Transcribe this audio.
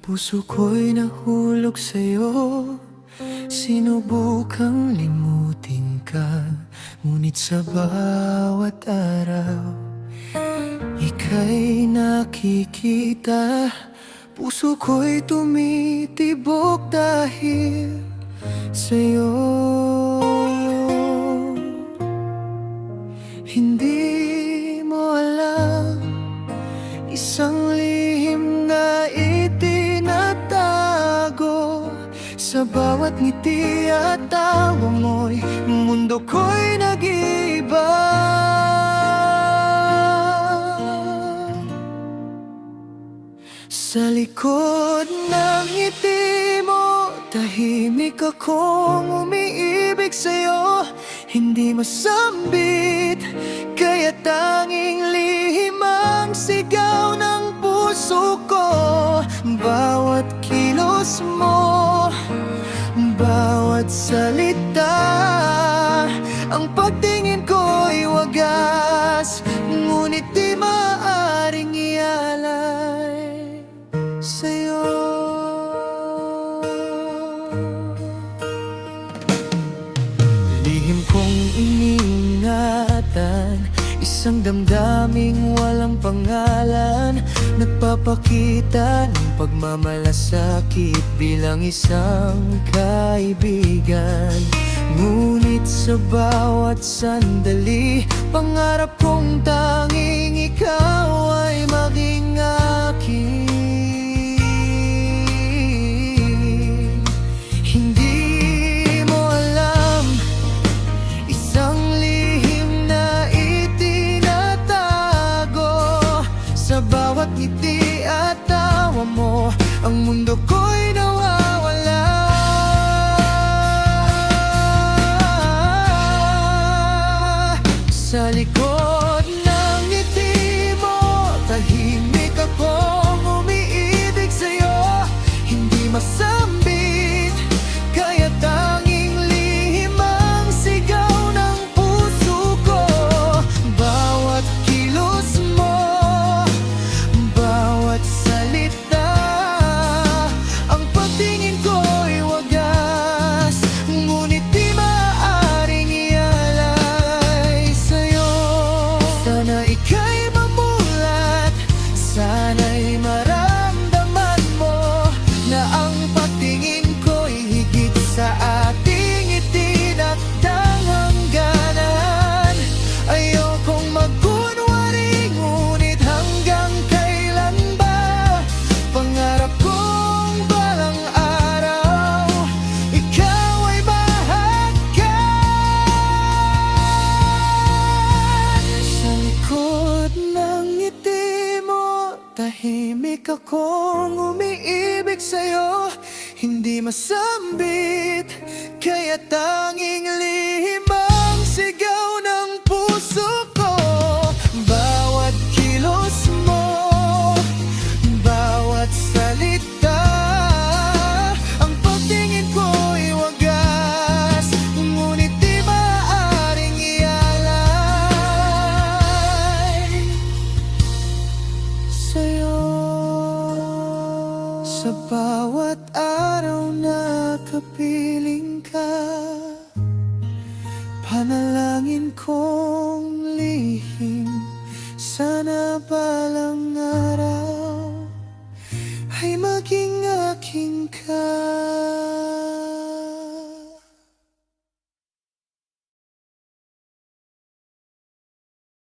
Puso ko'y nahulog sa'yo, sinubukang limutin ka, ngunit sa bawat araw ika'y nakikita. Puso ko'y tumitibok dahil sa'yo. Hindi mo alam, isang lihim na itinatago sa bawat ngiti at tawa mo'y mundo ko'y nag-iiba. Sa likod ng ngiti mo, tahimik akong umiibig sa'yo. Hindi masambit, kaya tanging lihim ang sigaw ng puso ko. Bawat kilos mo, bawat salita, ang pagtingin ko'y wagas, ngunit di maaaring ialay sa'yo. Lihim kong iniingatan, isang damdaming walang pangalan, nagpapakita ng pagmamalasakit bilang isang kaibigan. Ngunit sa bawat sandali, pangarap kong tanging ikaw ay maging akin. Hindi mo alam, isang lihim na itinatago sa bawat ngiti at tawa mo, ang mundo ko'y nawawala. Sa likod ng ngiti mo, tahimik akong umiibig sa'yo. Hindi masambit, kaya tanging lihim ang sigaw ng puso ko. Bawat kilos mo, bawat salita, ang pagtingin ko'y wagas, ngunit di maaaring ialay sa'yo. Sana ika'y mamulat, sana'y maramdaman mo na ang pagtingin ko'y higit sa ating itinakdang hangganan. Ayokong magkunwari, ngunit hanggang kailan ba? Pangarap kong balang araw ikaw ay mahagkan. Sa likod ng ngiti mo, tahimik akong umiibig sa'yo. Hindi masambit, kaya tanging lihim ang sigaw ng puso ko. Bawat kilos mo, bawat salita, ang pagtingin ko'y wagas, ngunit di maaaring ialay sa'yo. Sa bawat araw na kapiling ka, panalangin kong lihim, sana balang araw ay maging aking ka.